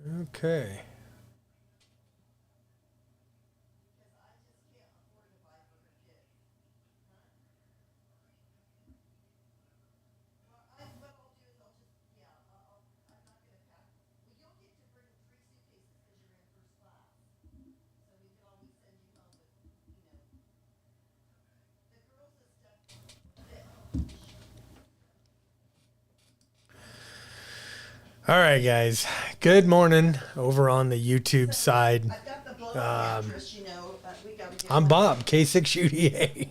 Okay. All right, guys. Good morning over on the YouTube side. I'm Bob, K6UDA.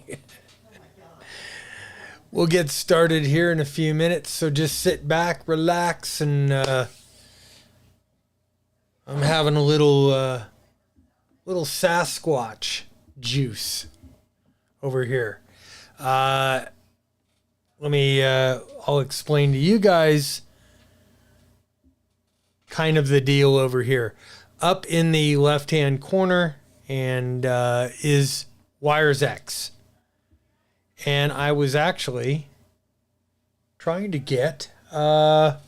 We'll get started here in a few minutes, so just sit back, relax, and I'm having a little Sasquatch juice over here. I'll explain to you guys kind of the deal over here. Up in the left-hand corner and is Wires X. And I was actually trying to get the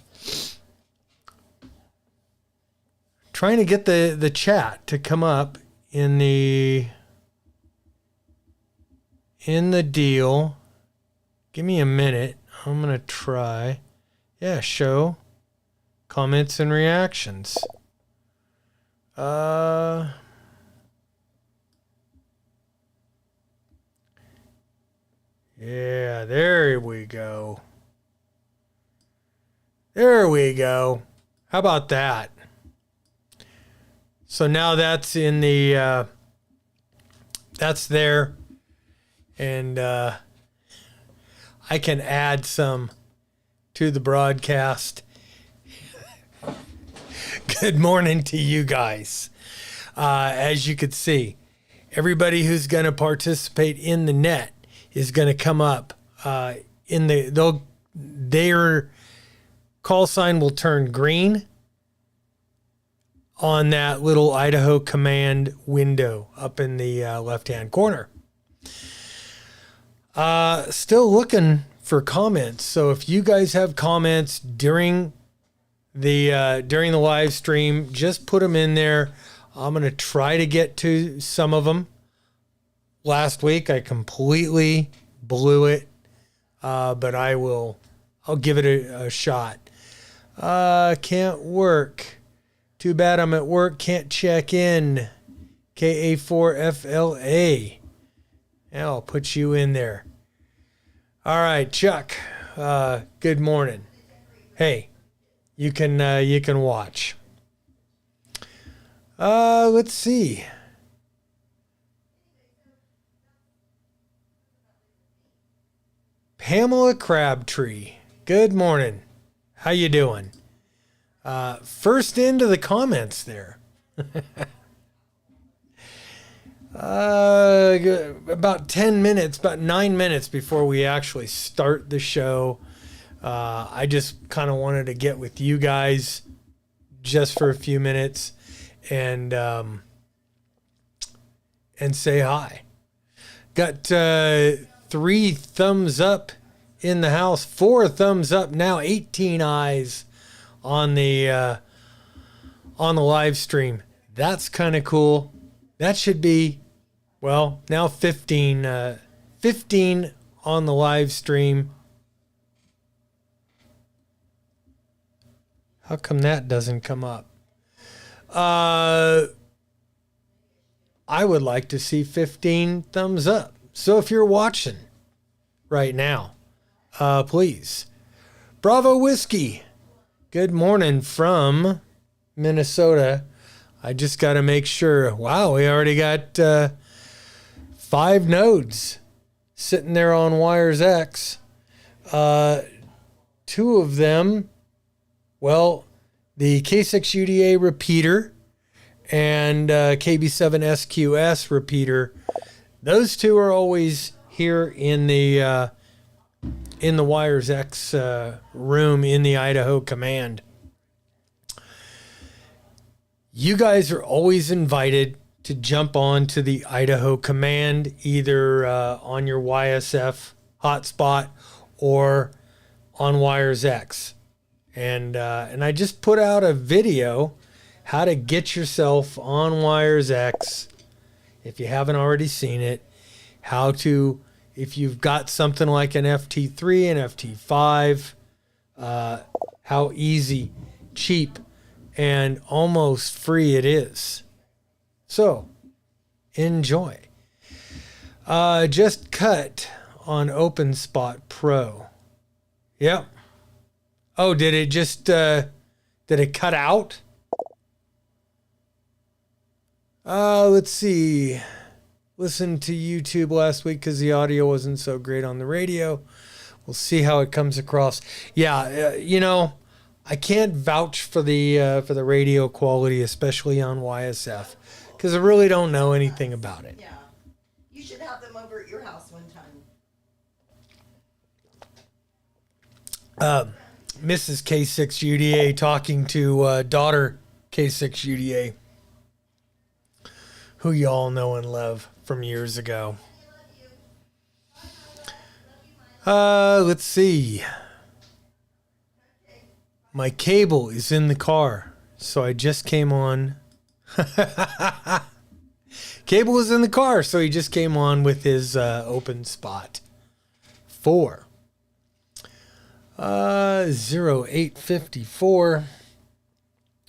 chat to come up in the deal. Give me a minute. I'm gonna try. Yeah, show comments and reactions. Yeah, there we go. There we go. How about that? So now that's in the, that's there. And I can add some to the broadcast. Good morning to you guys. As you could see, everybody who's going to participate in the net is going to come up their call sign will turn green on that little Idaho command window up in the left-hand corner. Still looking for comments. So if you guys have comments during the live stream, just put them in there. I'm going to try to get to some of them. Last week I completely blew it, but I'll give it a shot. Can't work. Too bad I'm at work. Can't check in. KA4FLA. Yeah, I'll put you in there. All right, Chuck. Good morning. Hey, you can watch. Let's see. Pamela Crabtree. Good morning. How you doing? First into the comments there. About 10 minutes, about 9 minutes before we actually start the show. I just kind of wanted to get with you guys just for a few minutes and say hi. Got 3 thumbs up in the house, 4 thumbs up now, 18 eyes on the live stream. That's kind of cool. That should be, well, now 15 on the live stream. How come that doesn't come up? I would like to see 15 thumbs up. So if you're watching right now, please. Bravo Whiskey. Good morning from Minnesota. I just got to make sure. Wow, we already got 5 nodes sitting there on Wires X. 2 of them, well, the K6UDA repeater and KB7SQS repeater. Those 2 are always here in the Wires X room in the Idaho Command. You guys are always invited to jump on to the Idaho Command, either on your YSF hotspot or on Wires X. And I just put out a video how to get yourself on Wires X if you haven't already seen it. How to, if you've got something like an FT3 and FT5, how easy, cheap, and almost free it is. So, enjoy. Just cut on OpenSpot Pro. Yep. Oh, did it just, did it cut out? Let's see. Listened to YouTube last week because the audio wasn't so great on the radio. We'll see how it comes across. Yeah, you know, I can't vouch for the radio quality, especially on YSF, because I really don't know anything about it. Yeah, you should have them over at your house one time. Mrs. K6UDA talking to daughter K6UDA, who you all know and love from years ago. Let's see. My cable is in the car, so I just came on. Cable is in the car, so he just came on with his OpenSpot 4. 0854.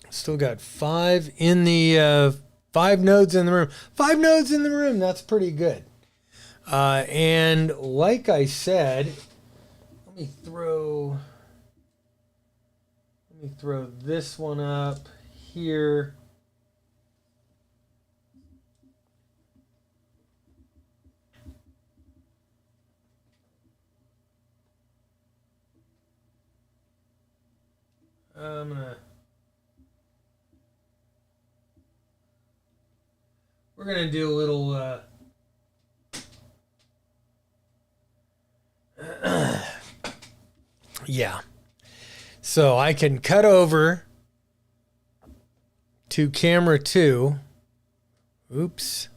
Still got 5 in the 5 nodes in the room. 5 nodes in the room. That's pretty good. And like I said, let me throw this one up here. We're gonna do a little yeah. So I can cut over to camera 2. Oops.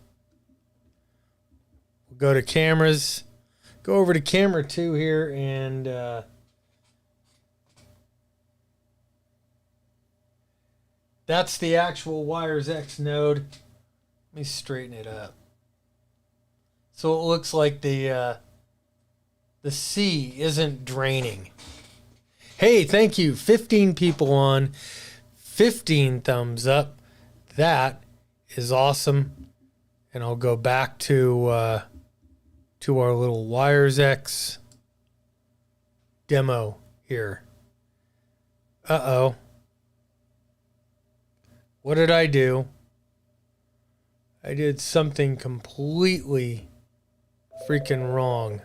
We'll go to cameras. Go over to camera 2 here and that's the actual Wires X node. Let me straighten it up. So it looks like the C isn't draining. Hey, thank you. 15 people on. 15 thumbs up. That is awesome. And I'll go back to our little Wires X demo here. Uh-oh. What did I do? I did something completely freaking wrong.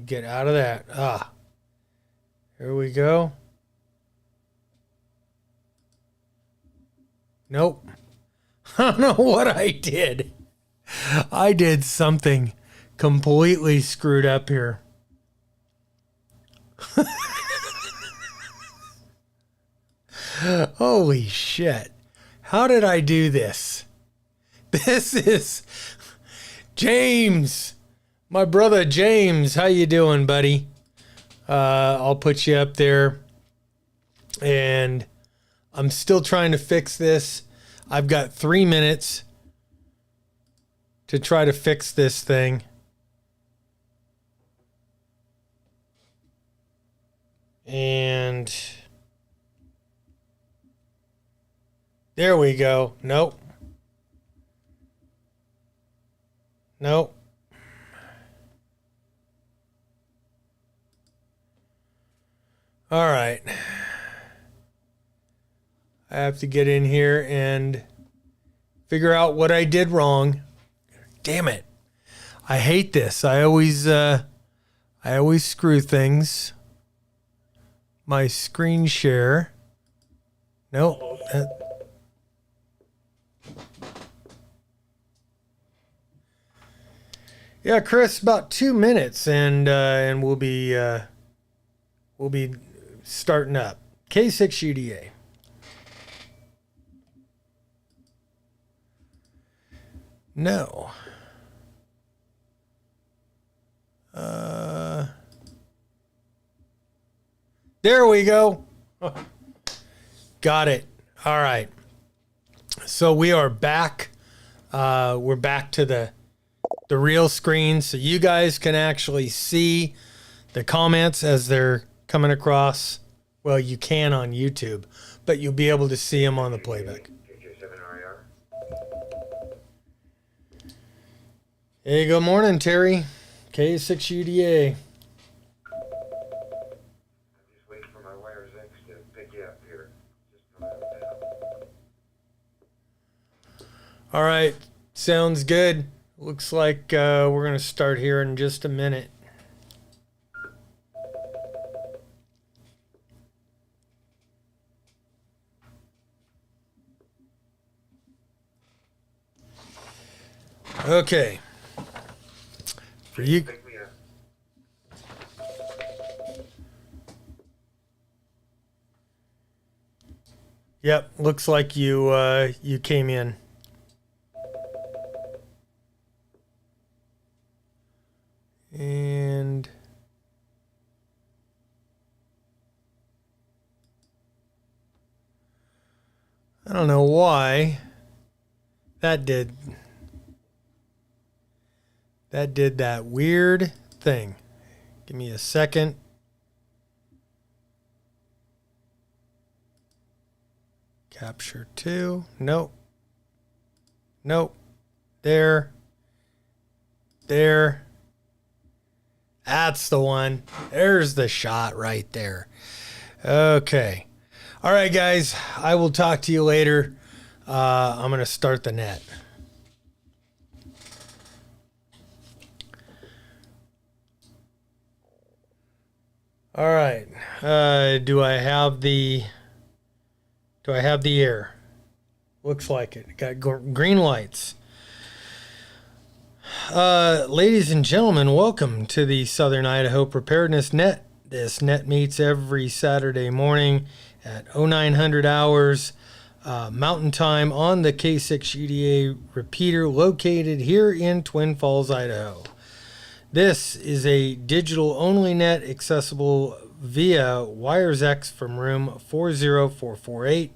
Get out of that. Here we go. Nope. I don't know what I did. I did something completely screwed up here. Holy shit. How did I do this? This is James. My brother James. How you doing, buddy? I'll put you up there. And I'm still trying to fix this. I've got 3 minutes to try to fix this thing. And there we go. Nope. Nope. All right. I have to get in here and figure out what I did wrong. Damn it. I hate this. I always screw things. My screen share. Nope. Yeah, Chris, about 2 minutes and we'll be starting up. K6UDA. No. There we go. Got it. All right. So we are back. We're back to the real screen, so you guys can actually see the comments as they're coming across. Well, you can on YouTube, but you'll be able to see them on the playback. Hey, good morning, Terry. K6UDA. All right, sounds good. Looks like we're going to start here in just a minute. Okay. For you. Yep, looks like you came in. And I don't know why that did that weird thing. Give me a second. Capture 2. Nope. Nope. There. That's the one. There's the shot right there. Okay. All right, guys. I will talk to you later. I'm going to start the net. All right. Do I have the air? Looks like it. Got green lights. Ladies and gentlemen, welcome to the Southern Idaho Preparedness Net. This net meets every Saturday morning at 0900 hours Mountain Time on the K6UDA repeater located here in Twin Falls, Idaho. This is a digital-only net accessible via WiresX from room 40448,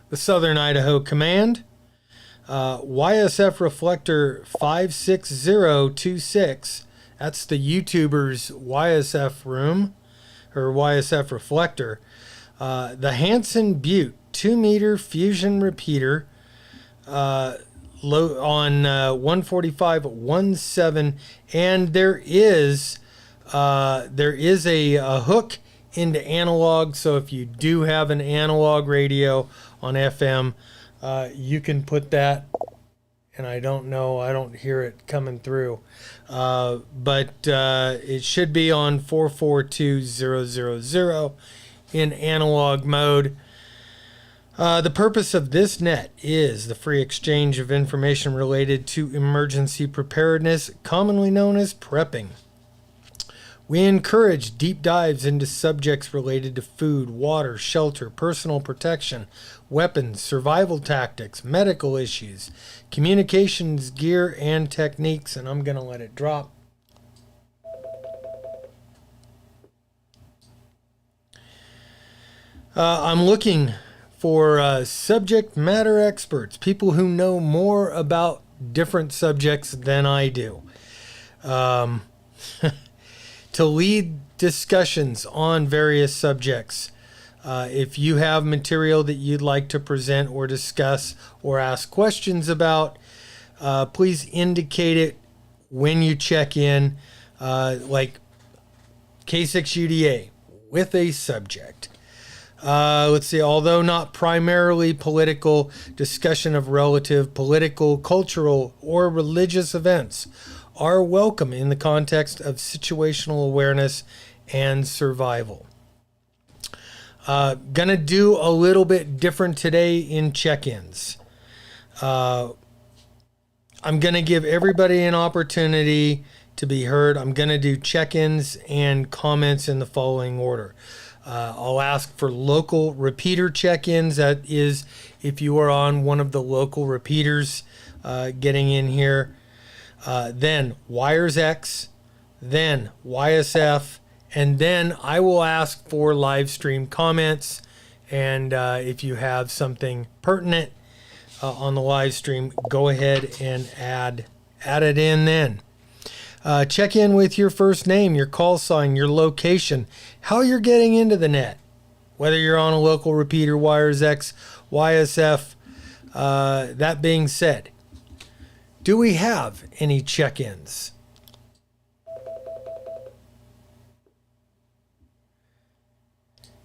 the Southern Idaho Command. YSF reflector 56026. That's the YouTuber's YSF room or YSF reflector. The Hanson Butte 2-meter fusion repeater on 145.17, and there is a hook into analog. So if you do have an analog radio on FM, you can put that, and I don't hear it coming through, but it should be on 442.000 in analog mode. The purpose of this net is the free exchange of information related to emergency preparedness, commonly known as prepping. We encourage deep dives into subjects related to food, water, shelter, personal protection, weapons, survival tactics, medical issues, communications gear, and techniques. And I'm going to let it drop. I'm looking for subject matter experts, people who know more about different subjects than I do, to lead discussions on various subjects. If you have material that you'd like to present or discuss or ask questions about, please indicate it when you check in, like K6UDA with a subject. Let's see, although not primarily political, discussion of relative political, cultural, or religious events are welcome in the context of situational awareness and survival. Gonna do a little bit different today in check-ins. I'm gonna give everybody an opportunity to be heard. I'm gonna do check-ins and comments in the following order. I'll ask for local repeater check-ins. That is, if you are on one of the local repeaters getting in here. Then WiresX, then YSF, and then I will ask for live stream comments And if you have something pertinent on the live stream, go ahead and add it in then. Check in with your first name, your call sign, your location, how you're getting into the net, whether you're on a local repeater, Wires X, YSF. That being said, do we have any check-ins?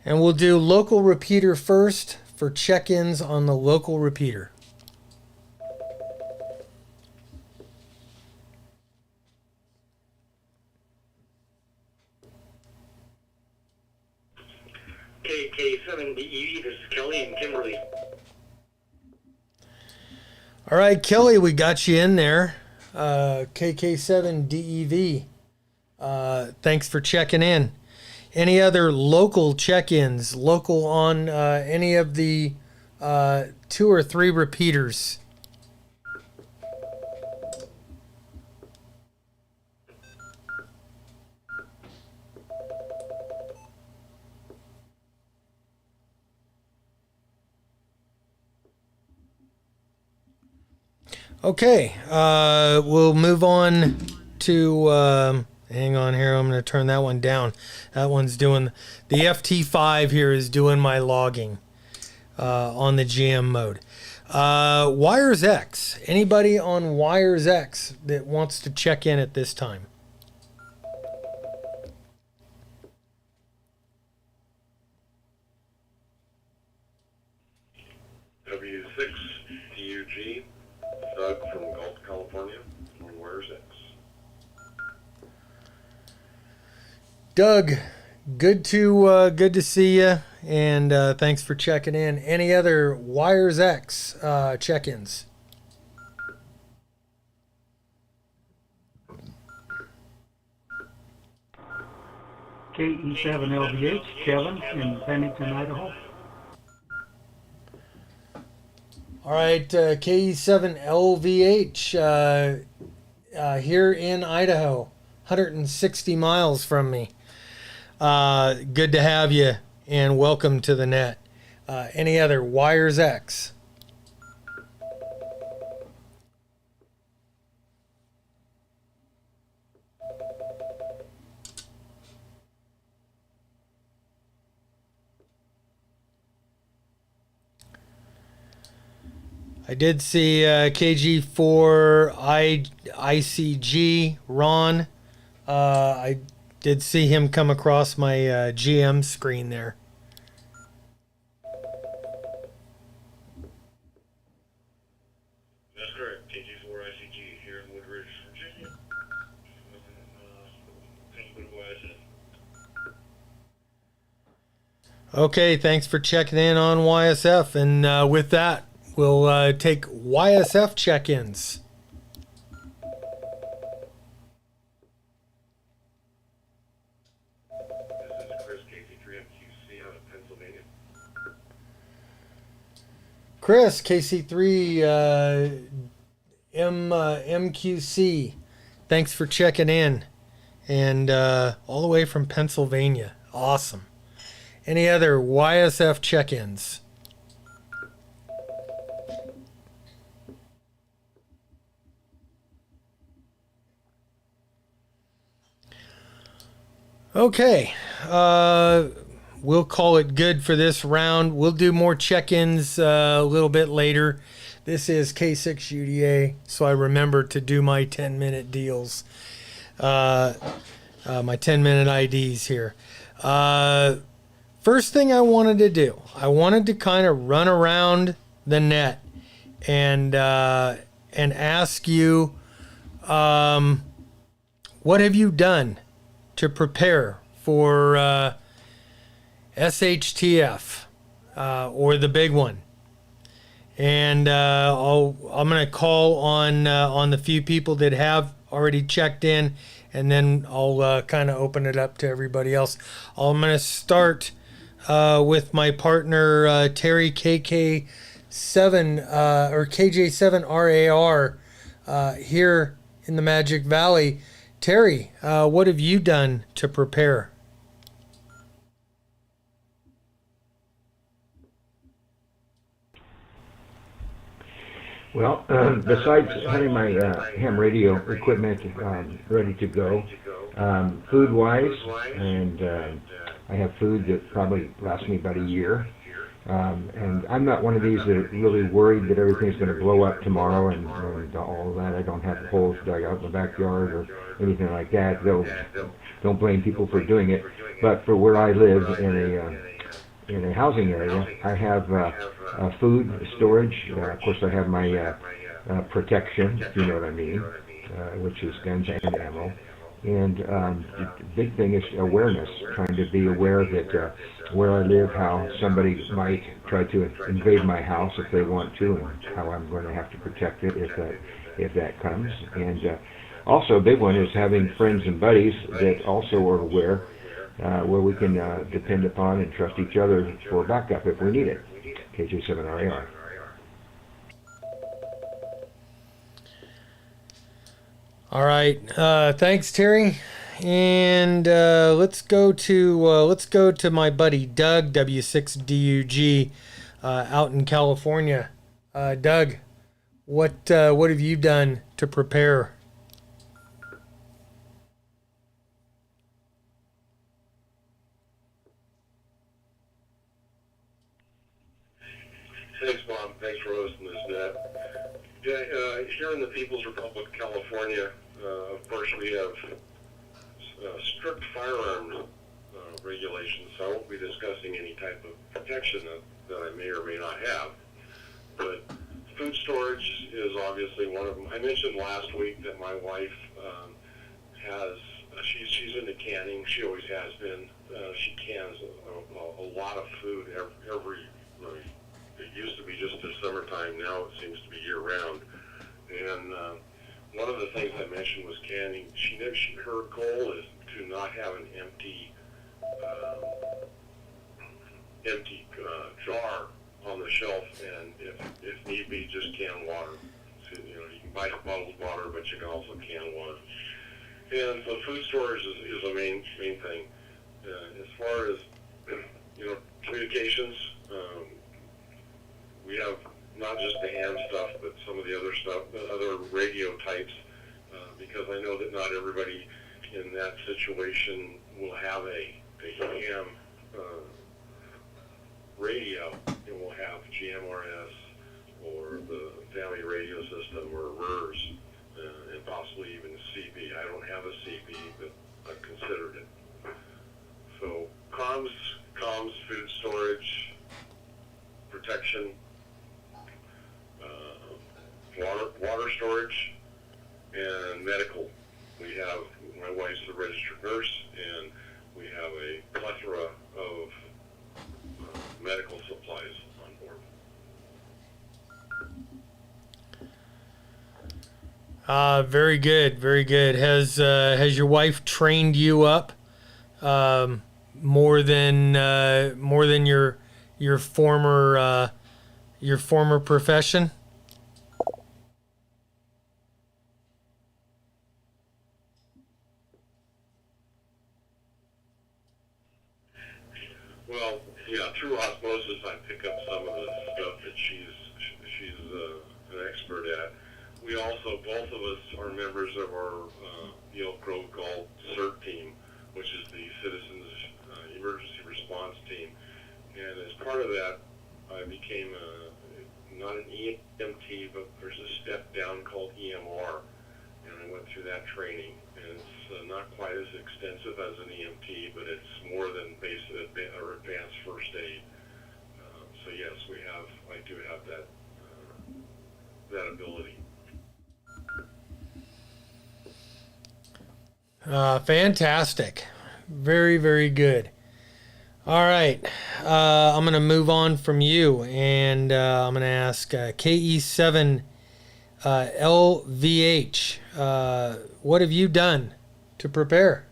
And we'll do local repeater first for check-ins on the local repeater. KK7DEV, this is Kelly and Kimberly. All right, Kelly, we got you in there. KK7DEV. Thanks for checking in. Any other local check-ins, local on any of the 2 or 3 repeaters? Okay, we'll move on to, hang on here, I'm going to turn that one down. That one's doing, the FT5 here is doing my logging on the GM mode. Wires X, anybody on Wires X that wants to check in at this time? W6DUG, Doug from Gulf, California, on Wires X. Doug, good to see you, and thanks for checking in. Any other Wires X check-ins? KE7LVH, Kevin in Pennington, Idaho. All right, KE7LVH here in Idaho, 160 miles from me. Good to have you, and welcome to the net. Any other Wires X? I did see KG4 ICG Ron. I did see him come across my GM screen there. That's correct, KG4 ICG here in Woodridge, Virginia. Okay, thanks for checking in on YSF. And with that, we'll take YSF check-ins. This is Chris, KC3MQC out of Pennsylvania. Chris, KC3 MQC, thanks for checking in. And all the way from Pennsylvania. Awesome. Any other YSF check-ins? Okay, we'll call it good for this round. We'll do more check-ins a little bit later. This is K6UDA, so I remember to do my 10-minute deals, my 10-minute IDs here. First thing I wanted to do, I wanted to kind of run around the net and ask you, what have you done to prepare for SHTF or the big one? And I'm going to call on the few people that have already checked in, and then I'll kind of open it up to everybody else. I'm going to start with my partner Terry, KK7 or KJ7RAR here in the Magic Valley. Terry, what have you done to prepare? Well, besides having my ham radio equipment ready to go, food-wise, and I have food that probably lasts me about a year. And I'm not one of these that are really worried that everything's going to blow up tomorrow and all of that. I don't have holes dug out in the backyard or anything like that. Though, don't blame people for doing it. But for where I live in a housing area, I have food storage. Of course, I have my protection, if you know what I mean, which is guns and ammo. And the big thing is awareness, trying to be aware that where I live, how somebody might try to invade my house if they want to, and how I'm going to have to protect it if that comes. And also a big one is having friends and buddies that also are aware, where we can depend upon and trust each other for backup if we need it. KJ7RAR. All right. Thanks, Terry. And let's go to my buddy Doug W6DUG out in California. Doug, what have you done to prepare? Thanks, Bob. Thanks for hosting this, Ned. Yeah, here in the People's Republic of California, of course, we have strict firearms regulations, so I won't be discussing any type of protection that I may or may not have. But food storage is obviously one of them. I mentioned last week that my wife she's into canning. She always has been. She cans a lot of food every it used to be just the summertime. Now it seems to be year-round. And one of the things I mentioned was canning. Her goal is to not have an empty jar on the shelf, and if need be, just can water. So, you can buy bottled water, but you can also can water. And so food storage is the main thing. As far as communications. We have not just the ham stuff, but some of the other stuff, the other radio types, because I know that not everybody in that situation will have a ham radio. It will have GMRS or the family radio system or RERS, and possibly even CB. I don't have a CB, but I've considered it. So comms, food storage, protection, water storage, and medical. We have, my wife's a registered nurse, and we have a plethora of medical supplies on board. Very good, very good. Has your wife trained you up more than your former profession? Well, yeah, through osmosis, I pick up some of the stuff that she's an expert at. We also, both of us are members of our Elk Grove Galt CERT team, which is the Citizens Emergency Response Team. And as part of that, I became not an EMT, but there's a step down called EMR. And I went through that training. And it's not quite as extensive as an EMT, but it's more than basic or advanced first aid. So yes, I do have that ability. Fantastic. Very, very good. All right. I'm going to move on from you, and I'm going to ask KE7 LVH. What have you done to prepare?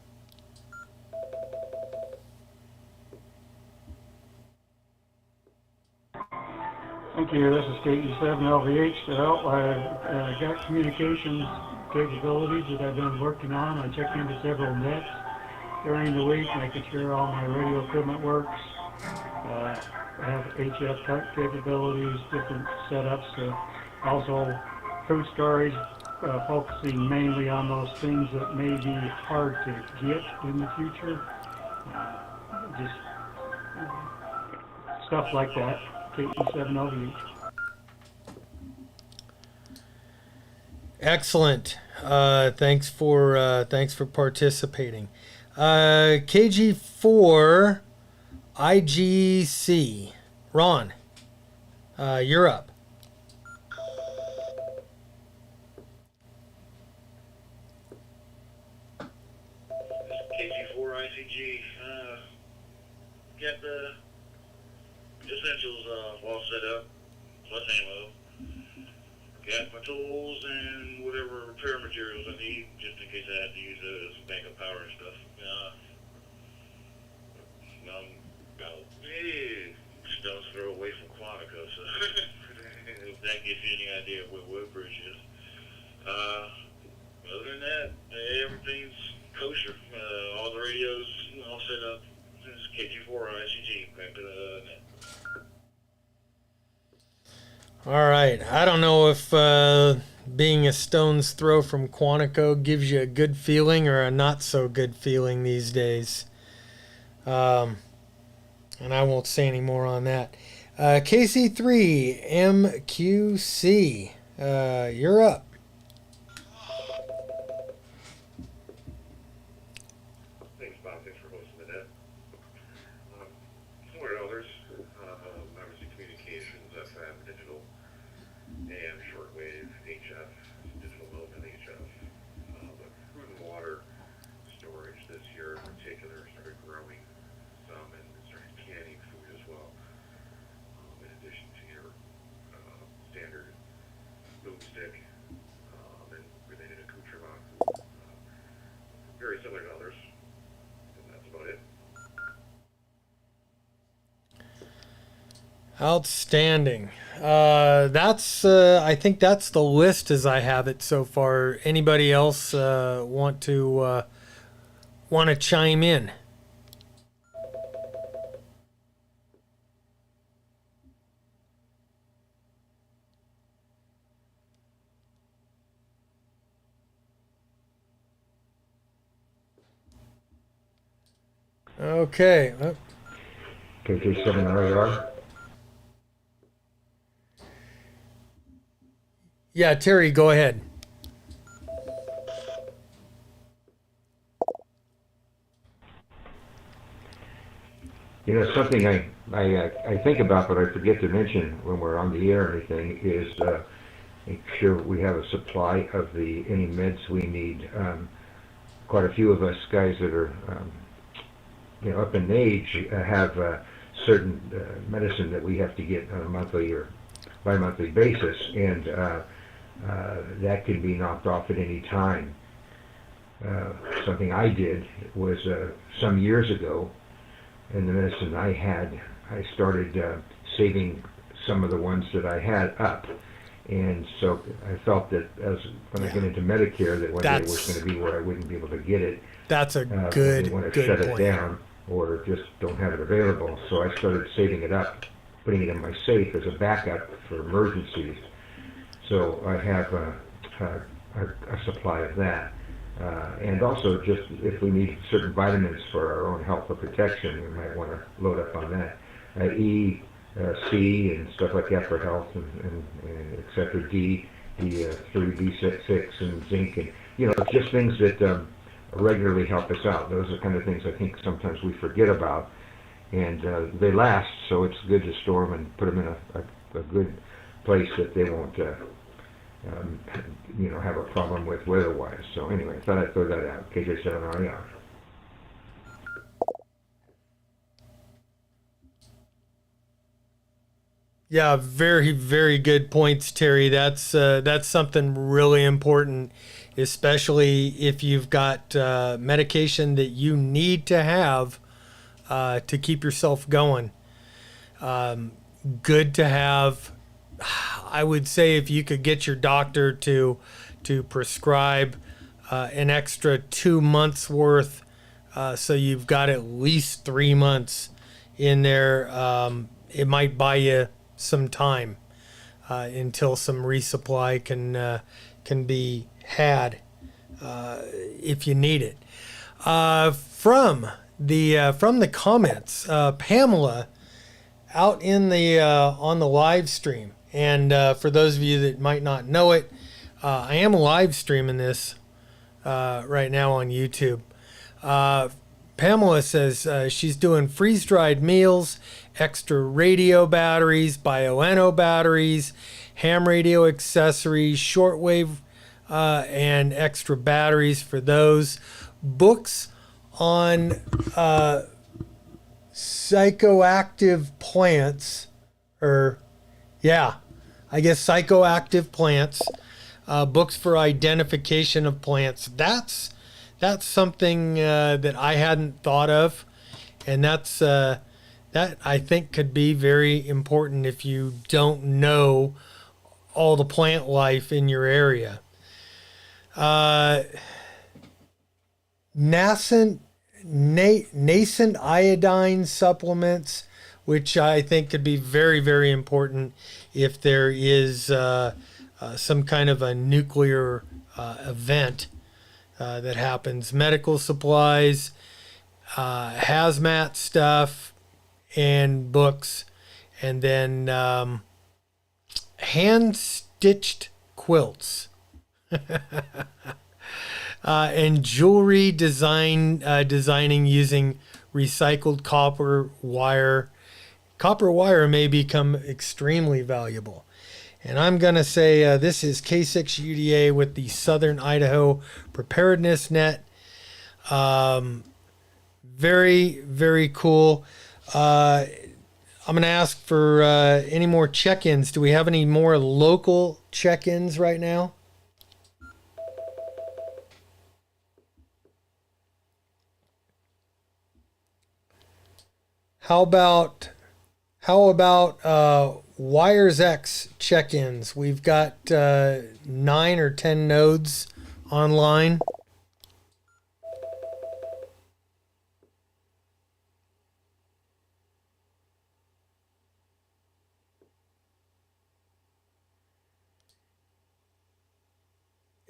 Thank you. This is KE7LVH to help. I've got communications capabilities that I've been working on. I check into several nets during the week, making sure all my radio equipment works. I have HF type capabilities, different setups to Also, food storage, focusing mainly on those things that may be hard to get in the future. Just stuff like that. KE7LVH. Excellent. Thanks for participating. KG4 IGC. Ron, you're up. KG4 ICG. Got the essentials all set up, plus ammo. Got my tools and whatever repair materials I need, just in case I have to use some backup power and stuff. I'm about stone's throw away from Quantico, so if that gives you any idea of where Woodbridge is. Other than that, everything's kosher. All the radios all set up. It's KG4 ICG, back to the net. All right. I don't know if being a stone's throw from Quantico gives you a good feeling or a not so good feeling these days. And I won't say any more on that. KC3 MQC, you're up. Thanks, Bob. Thanks for hosting the net. Similar to others, obviously communications, FM, digital, and shortwave, HF, digital movement, HF. But food and water storage this year in particular started growing some and started canning food as well. In addition to your standard boomstick and related accoutrement. Very similar to others. And that's about it. Outstanding. I think that's the list as I have it so far. Anybody else want to chime in? Okay. KK7RAR. Yeah, Terry, go ahead. You know, something I think about, but I forget to mention when we're on the air or anything, is make sure we have a supply of any meds we need. Quite a few of us guys that are up in age have certain medicine that we have to get on a monthly or bi-monthly basis, and that can be knocked off at any time. Something I did was some years ago, and the medicine I had, I started saving some of the ones that I had up. And so I felt that when I get into Medicare, that one day it was going to be where I wouldn't be able to get it. That's a I good want to shut point. it down or just don't have it available. So I started saving it up, putting it in my safe as a backup for emergencies. So I have a supply of that. And also, just if we need certain vitamins for our own health or protection, we might want to load up on that. E, C, and stuff like that for health, and et cetera. D, D3, B6, and zinc, and just things that regularly help us out. Those are the kind of things I think sometimes we forget about, and they last. So it's good to store them and put them in a good place that they won't have a problem with weather-wise. So anyway, I thought I'd throw that out. KJ7RER. Yeah, very, very good points, Terry. That's something really important, especially if you've got medication that you need to have to keep yourself going. Good to have. I would say if you could get your doctor to prescribe an extra 2 months worth, so you've got at least 3 months in there, it might buy you some time. until some resupply can be had if you need it. From the comments, Pamela out in the on the live stream, and for those of you that might not know it, I am live streaming this right now on YouTube. Pamela says she's doing freeze-dried meals, extra radio batteries, bioenno batteries, ham radio accessories, shortwave, and extra batteries for those. Books on psychoactive plants, psychoactive plants, books for identification of plants. That's something that I hadn't thought of, and that I think could be very important if you don't know all the plant life in your area. Nascent iodine supplements, which I think could be very, very important if there is some kind of a nuclear event that happens. Medical supplies, hazmat stuff, and books, and then hand-stitched quilts. And jewelry designing using recycled copper wire. Copper wire may become extremely valuable. And I'm going to say this is K6UDA with the Southern Idaho Preparedness Net. Very, very cool. I'm going to ask for any more check-ins. Do we have any more local check-ins right now? How about Wires X check-ins? We've got 9 or 10 nodes online.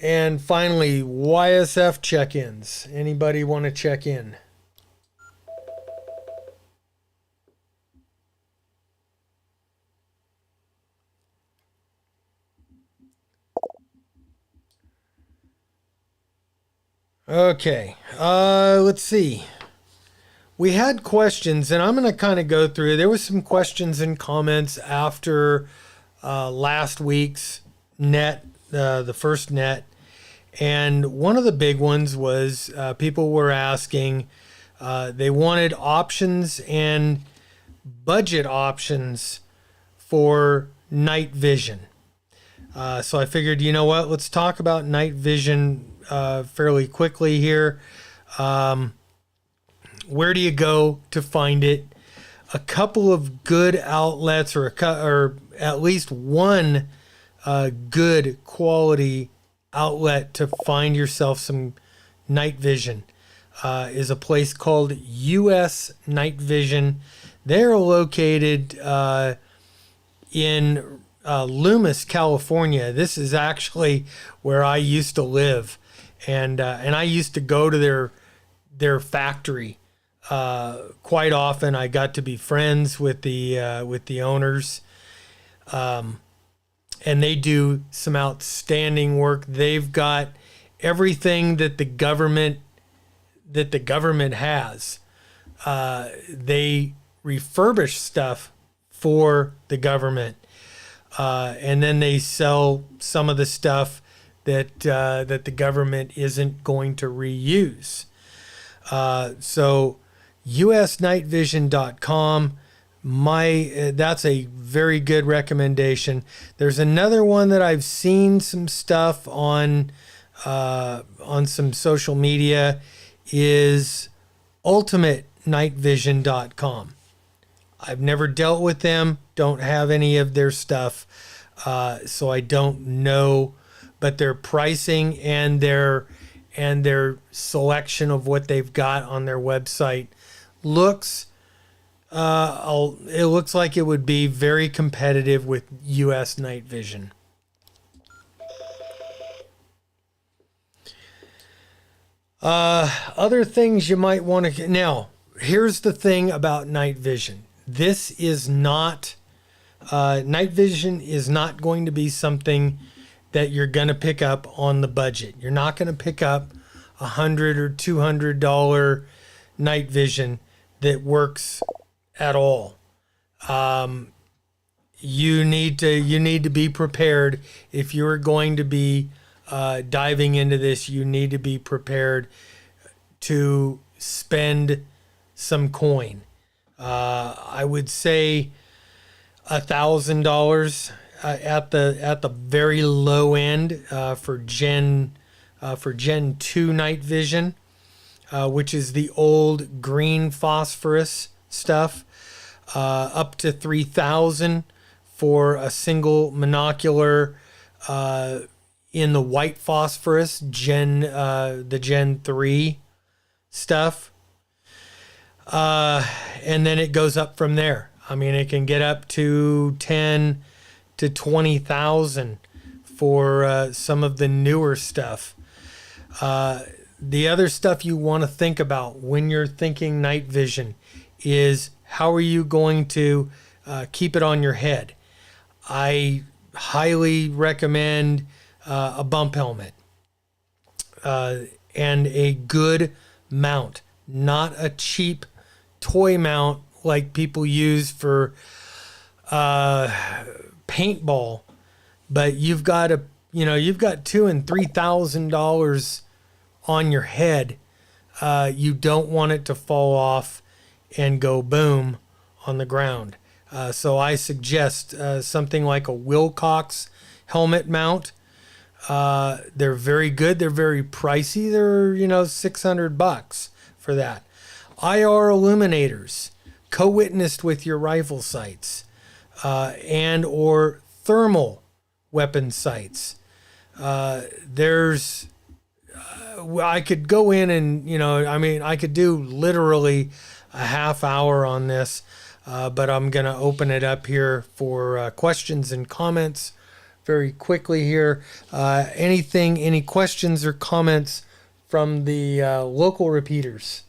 And finally, YSF check-ins. Anybody want to check in? Okay, let's see. We had questions, and I'm going to kind of go through. There was some questions and comments after last week's net, the first net. And one of the big ones was people were asking, they wanted options and budget options for night vision. So I figured, you know what, let's talk about night vision fairly quickly here. Where do you go to find it? A couple of good outlets, or at least one good quality outlet to find yourself some night vision is a place called US Night Vision. They're located in Loomis, California. This is actually where I used to live, and I used to go to their factory quite often. I got to be friends with the owners, and they do some outstanding work. They've got everything that the government has. They refurbish stuff for the government, and then they sell some of the stuff that the government isn't going to reuse. So usnightvision.com. That's a very good recommendation. There's another one that I've seen some stuff on some social media, is ultimatenightvision.com. I've never dealt with them, don't have any of their stuff, so I don't know, but their pricing and their selection of what they've got on their website looks It looks like it would be very competitive with U.S. Nightvision. Other things you might want to... Now, here's the thing about Nightvision. This is not... Nightvision is not going to be something that you're going to pick up on the budget. You're not going to pick up $100 or $200 Nightvision that works at all. You need to be prepared. If you're going to be diving into this, you need to be prepared to spend some coin. I would say $1,000 at the very low end for Gen 2 night vision, which is the old green phosphorus stuff, up to 3,000 for a single monocular in the white phosphorus the Gen 3 stuff, and then it goes up from there. I mean, it can get up to 10 to 20,000 for some of the newer stuff. The other stuff you want to think about when you're thinking night vision is how are you going to keep it on your head? I highly recommend a bump helmet and a good mount, not a cheap toy mount like people use for paintball, but you've got $2,000 and $3,000 on your head. You don't want it to fall off and go boom on the ground. So I suggest something like a Wilcox helmet mount. They're very good. They're very pricey. They're, $600 for that. IR illuminators, co-witnessed with your rifle sights, and or thermal weapon sights. I could go in and, I could do literally a half hour on this, but I'm going to open it up here for questions and comments very quickly here. Any questions or comments from the local repeaters?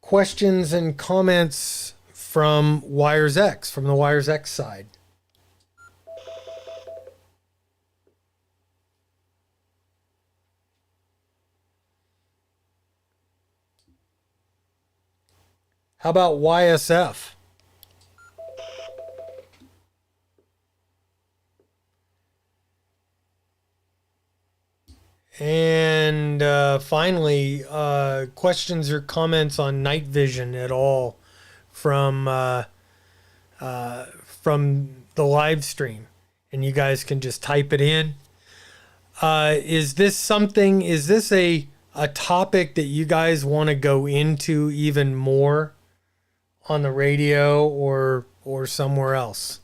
Questions and comments from Wires X, from the Wires X side. How about YSF? And finally, questions or comments on night vision at all from the live stream, and you guys can just type it in. Is this a topic that you guys want to go into even more on the radio or somewhere else?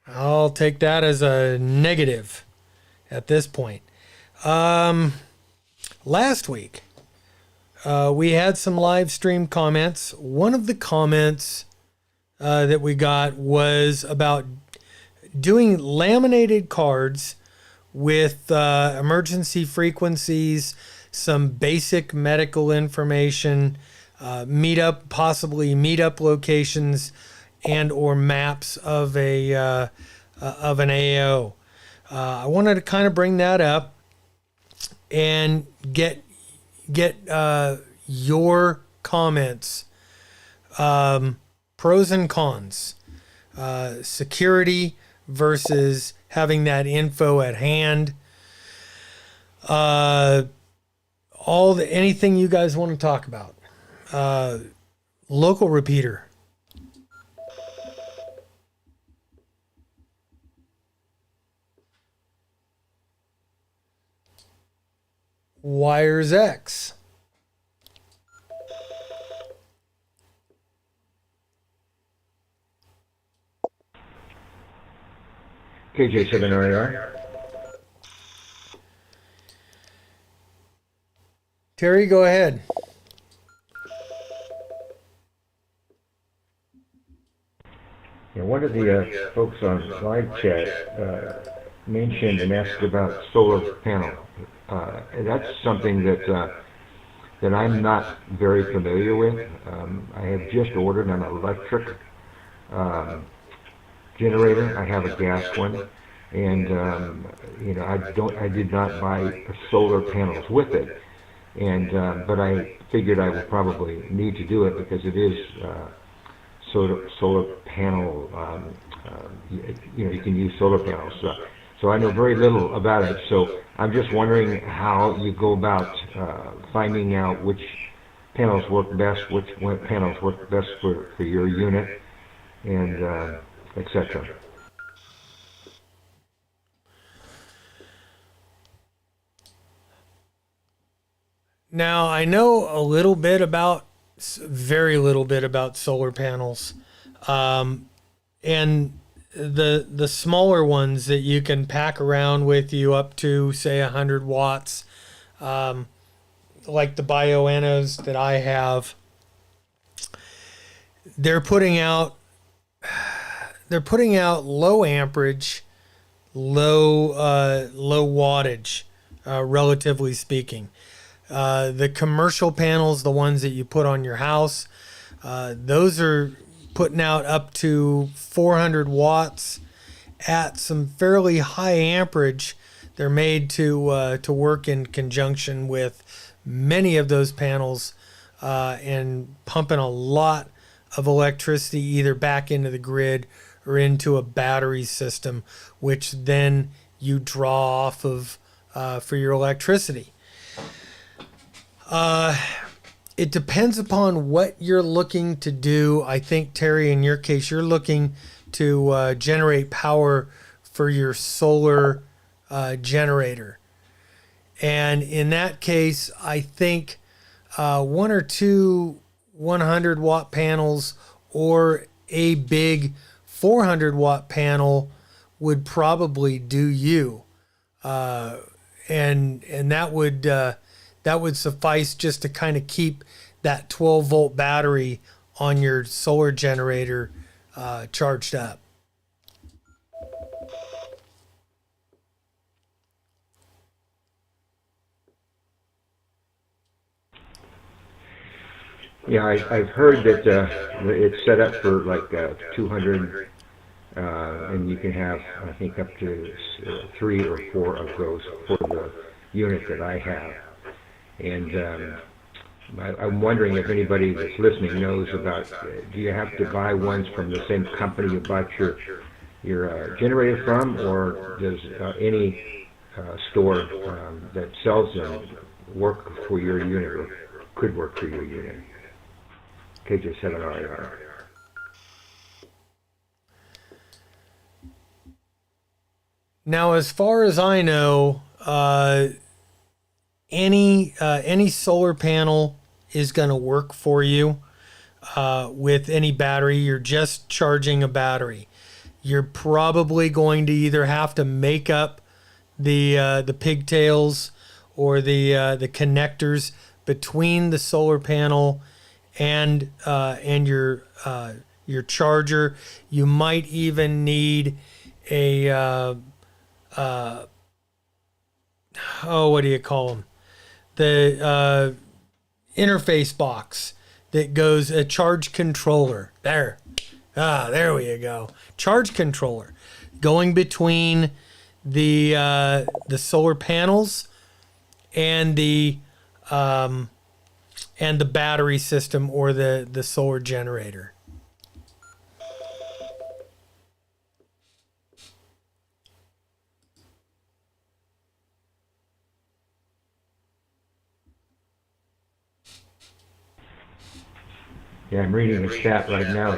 I'll take that as a negative at this point. Last week, we had some live stream comments. One of the comments that we got was about doing laminated cards with emergency frequencies, some basic medical information, possibly meetup locations, and or maps of an AO. I wanted to kind of bring that up and get your comments, pros and cons, security versus having that info at hand. Anything you guys want to talk about. Local repeater. Wires X. KJ7RAR. Terry, go ahead. Yeah, one of the folks on live chat mentioned and asked about solar panel. That's something that I'm not very familiar with. I have just ordered an electric generator. I have a gas one, and I did not buy solar panels with it. And but I figured I would probably need to do it because it is solar panel. You can use solar panels. So I know very little about it. So I'm just wondering how you go about finding out which panels work best, which panels work best for your unit, and etc. Now, I know a little bit about, very little bit about solar panels. And the smaller ones that you can pack around with you up to, say, 100 watts, like the Bioenos that I have, they're putting out low amperage, low wattage, relatively speaking. The commercial panels, the ones that you put on your house, those are putting out up to 400 watts at some fairly high amperage. They're made to work in conjunction with many of those panels and pumping a lot of electricity either back into the grid or into a battery system, which then you draw off of for your electricity. It depends upon what you're looking to do. I think, Terry, in your case, you're looking to generate power for your solar generator. And in that case, I think one or two 100 watt panels or a big 400 watt panel would probably do you. And that would suffice just to kind of keep that 12 volt battery on your solar generator charged up. Yeah, I've heard that it's set up for like 200, and you can have, I think, up to 3 or 4 of those for the unit that I have. And I'm wondering if anybody that's listening knows about, do you have to buy ones from the same company you bought your generator from, or does any store that sells them work for your unit or could work for your unit? KJ7RAR. Now, as far as I know, any solar panel is going to work for you with any battery. You're just charging a battery. You're probably going to either have to make up the pigtails or the connectors between the solar panel and your charger. You might even need a what do you call them? The interface box that goes, a charge controller. There we go. Charge controller going between the solar panels and the battery system or the solar generator. Yeah, I'm reading a stat right now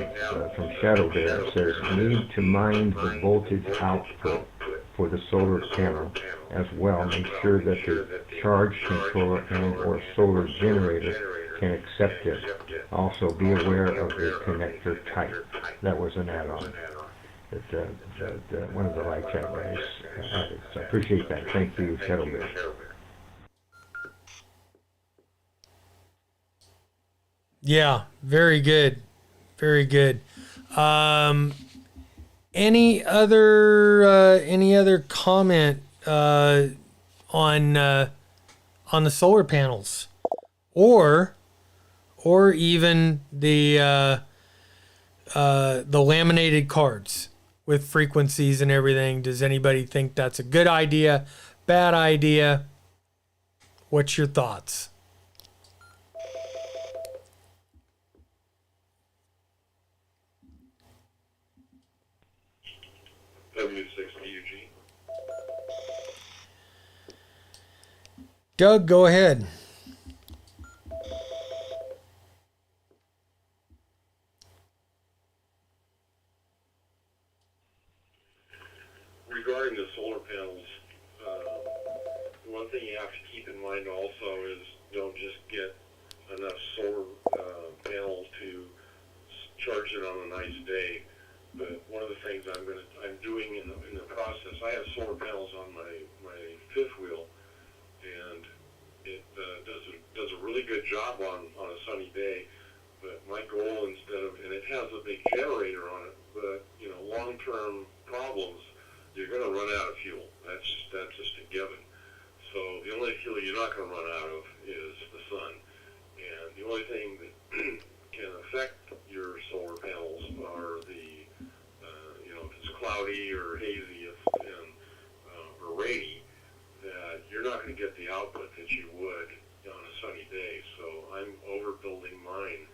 from Shadow Bear. It says, need to mind the voltage output for the solar panel as well. Make sure that the charge controller and or solar generator can accept it. Also be aware of the connector type. That was an add-on that one of the live chat guys added. So I appreciate that. Thank you, Shadow Bear. Yeah, very good. Very good. Any other comment on the solar panels, or even the laminated cards with frequencies and everything? Does anybody think that's a good idea, bad idea? What's your thoughts? W6DUG. Doug, go ahead. Regarding the solar panels, one thing you have to keep in mind also is don't just get enough solar panels to charge it on a nice day. But one of the things I'm doing in the process, I have solar panels on my fifth wheel, and it does a really good job on a sunny day. But my goal, and it has a big generator on it, but long-term problems, you're going to run out of fuel. That's just a given. So the only fuel you're not going to run out of is the sun. And the only thing that can affect your solar panels are if it's cloudy or hazy or rainy, that you're not going to get the output that you would on a sunny day. So I'm overbuilding mine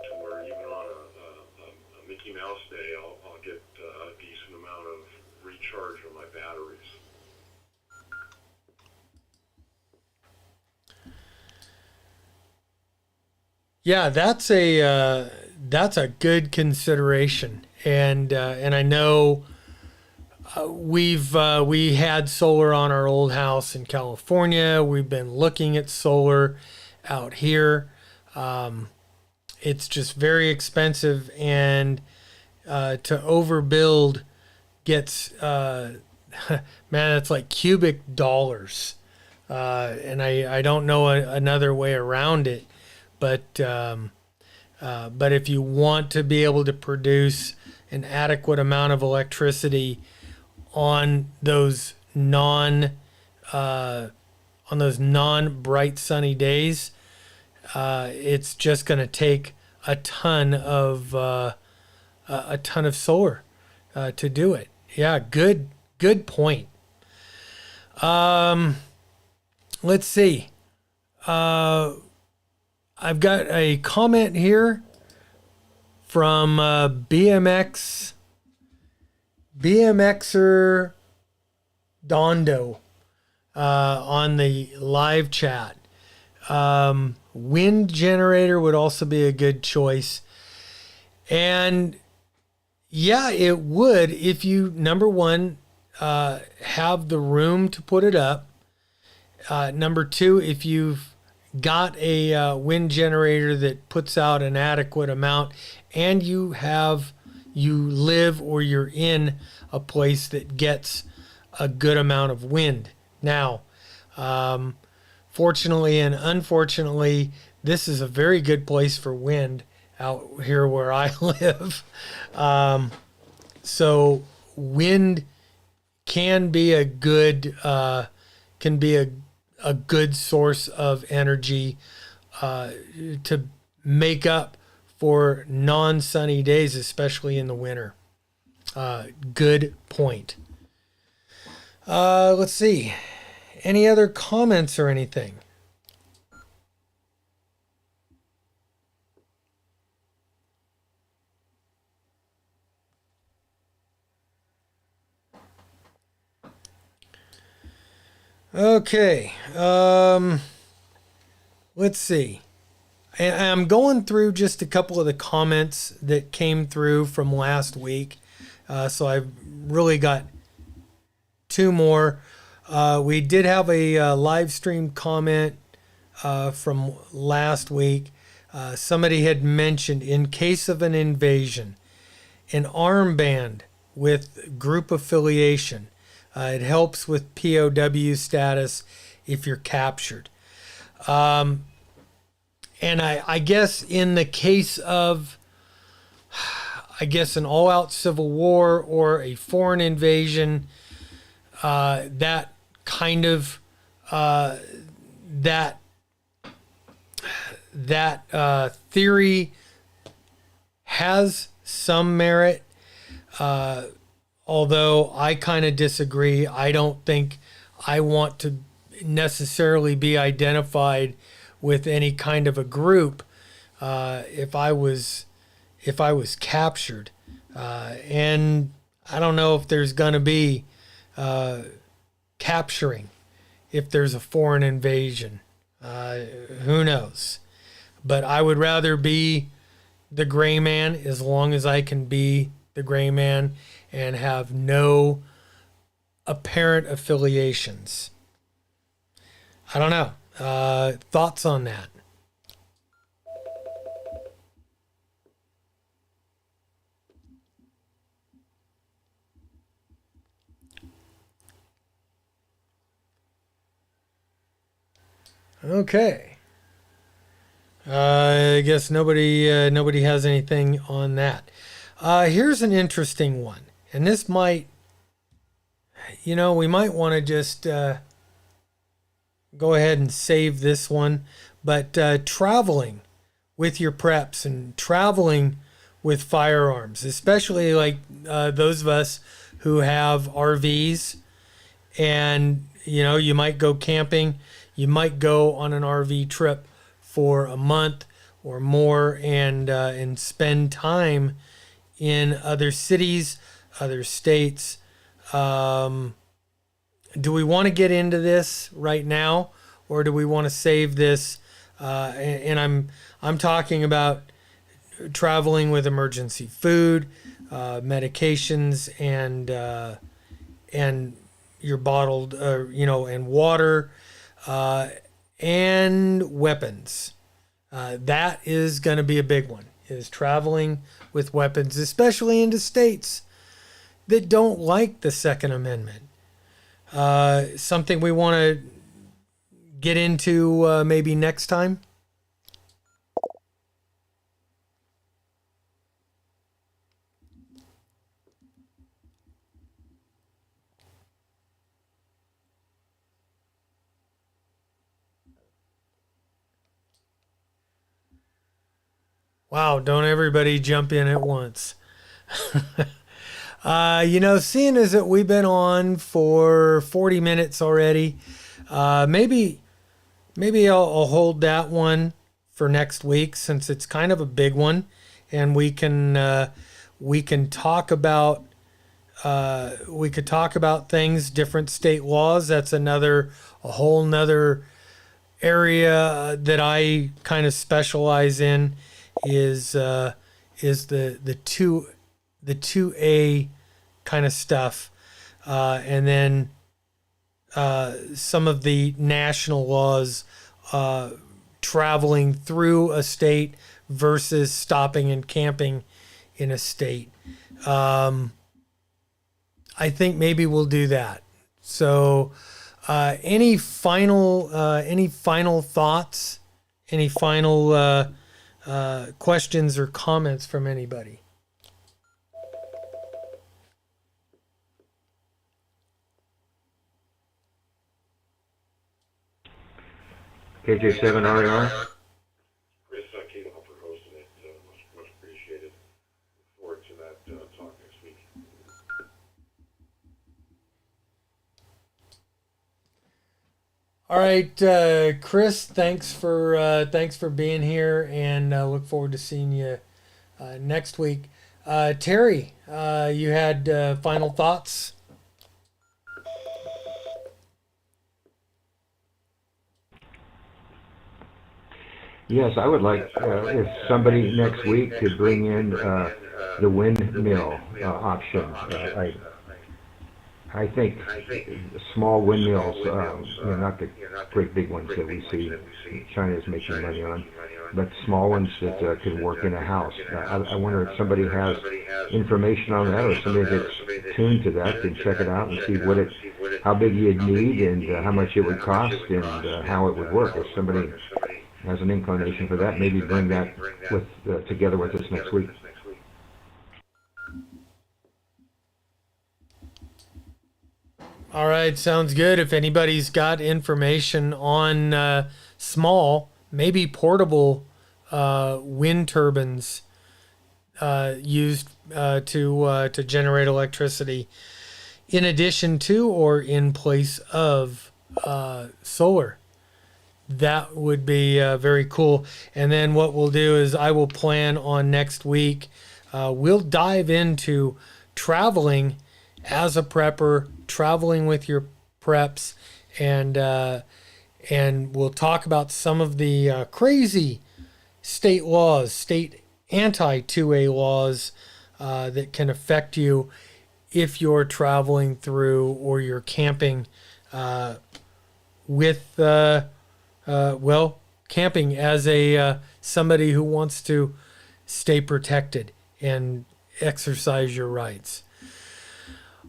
to where even on a Mickey Mouse day, I'll get a decent amount of recharge on my batteries. Yeah, that's a good consideration, and I know we had solar on our old house in California. We've been looking at solar out here. It's just very expensive, and to overbuild gets man, it's like cubic dollars, and I don't know another way around it. But if you want to be able to produce an adequate amount of electricity on those non-bright sunny days, it's just going to take a ton of solar to do it. Yeah, good point. Let's see. I've got a comment here from BMXer Dondo on the live chat. Wind generator would also be a good choice. And yeah, it would if you, number one, have the room to put it up. Number two, if you've got a wind generator that puts out an adequate amount, and you live or you're in a place that gets a good amount of wind. Now, fortunately and unfortunately, this is a very good place for wind out here where I live. So wind can be a good source of energy to make up for non-sunny days, especially in the winter. Good point. Let's see. Any other comments or anything? Okay. Let's see. I'm going through just a couple of the comments that came through from last week. So I've really got two more. We did have a live stream comment from last week. Somebody had mentioned, in case of an invasion, an armband with group affiliation. It helps with POW status if you're captured. And I guess in the case of, an all-out civil war or a foreign invasion, that kind of that theory has some merit, although I kind of disagree. I don't think I want to necessarily be identified with any kind of a group if I was captured, and I don't know if there's going to be capturing if there's a foreign invasion. Who knows? But I would rather be the gray man as long as I can be the gray man and have no apparent affiliations. I don't know. Thoughts on that? Okay. I guess nobody has anything on that. Here's an interesting one, and this might, we might want to just go ahead and save this one. But traveling with your preps and traveling with firearms, especially like those of us who have RVs, and you might go camping. You might go on an RV trip for a month or more and spend time in other cities, other states. Do we want to get into this right now, or do we want to save this? And I'm talking about traveling with emergency food, medications, and your bottled, and water. And weapons. That is going to be a big one, is traveling with weapons, especially into states that don't like the Second Amendment. Something we want to get into maybe next time. Wow, don't everybody jump in at once. Seeing as that we've been on for 40 minutes already, maybe I'll hold that one for next week, since it's kind of a big one, and we can talk about things, different state laws. That's a whole nother area that I kind of specialize in. Is the 2A kind of stuff, and then some of the national laws traveling through a state versus stopping and camping in a state. I think maybe we'll do that. So, any final thoughts? Any final questions or comments from anybody? KJ7RR. Chris, came up for hosting it. Much appreciated. Look forward to that talk next week. All right, Chris, thanks for being here, and look forward to seeing you next week. Terry, you had final thoughts? Yes, I would like if somebody next week could bring in the windmill option. I think small windmills, not the great big ones that we see China's making money on, but small ones that could work in a house. I wonder if somebody has information on that, or somebody that's tuned to that can check it out and see how big you'd need and how much it would cost and how it would work. If somebody has an inclination for that, maybe bring that together with us next week. All right, sounds good. If anybody's got information on small, maybe portable wind turbines used to generate electricity, in addition to or in place of solar, that would be very cool. And then what we'll do is I will plan on next week. We'll dive into traveling as a prepper, traveling with your preps, and we'll talk about some of the crazy state laws, state anti-2A laws that can affect you if you're traveling through or you're camping with camping as a somebody who wants to stay protected and exercise your rights.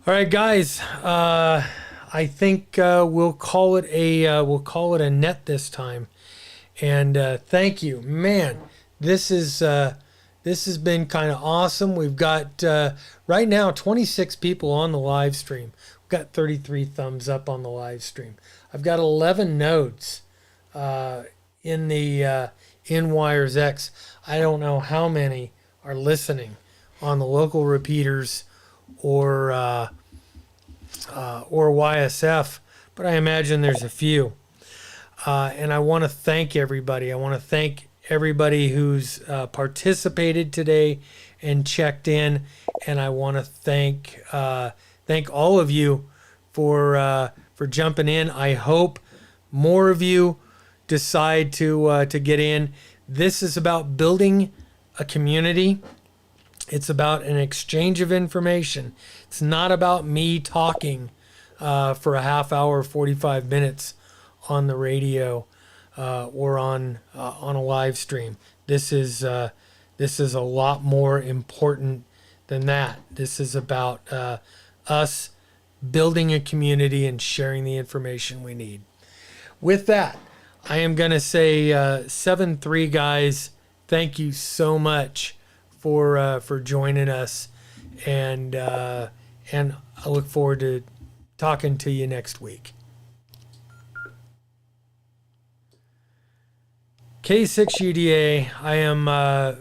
All right, guys. I think we'll call it a net this time. And thank you, man. This has been kind of awesome. We've got right now 26 people on the live stream. We've got 33 thumbs up on the live stream. I've got 11 nodes in Wires X. I don't know how many are listening on the local repeaters or YSF, but I imagine there's a few. And I want to thank everybody. I want to thank everybody who's participated today and checked in, and I want to thank all of you for jumping in. I hope more of you decide to get in. This is about building a community. It's about an exchange of information. It's not about me talking for a half hour, 45 minutes on the radio or on a live stream. This is a lot more important than that. This is about us building a community and sharing the information we need. With that, I am going to say 7-3, guys. Thank you so much for joining us, and I look forward to talking to you next week. K6UDA, I am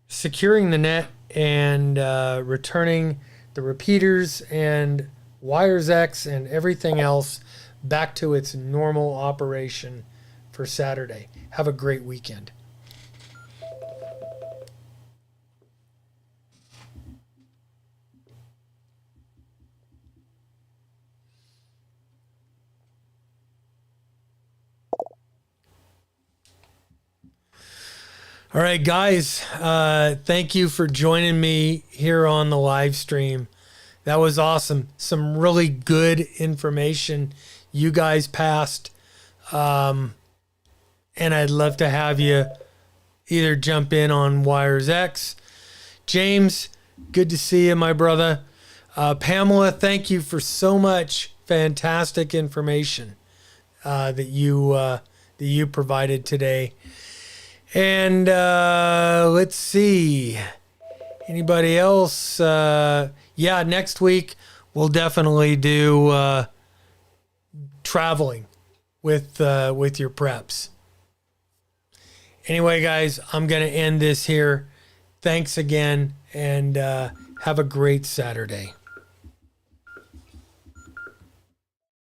securing the net and returning the repeaters and Wires X and everything else back to its normal operation for Saturday. Have a great weekend. All right, guys, thank you for joining me here on the live stream. That was awesome. Some really good information you guys passed. And I'd love to have you either jump in on Wires X. James, good to see you, my brother. Pamela, thank you for so much fantastic information that you provided today. And let's see. Anybody else? Next week we'll definitely do traveling with your preps. Anyway, guys, I'm going to end this here. Thanks again, and have a great Saturday.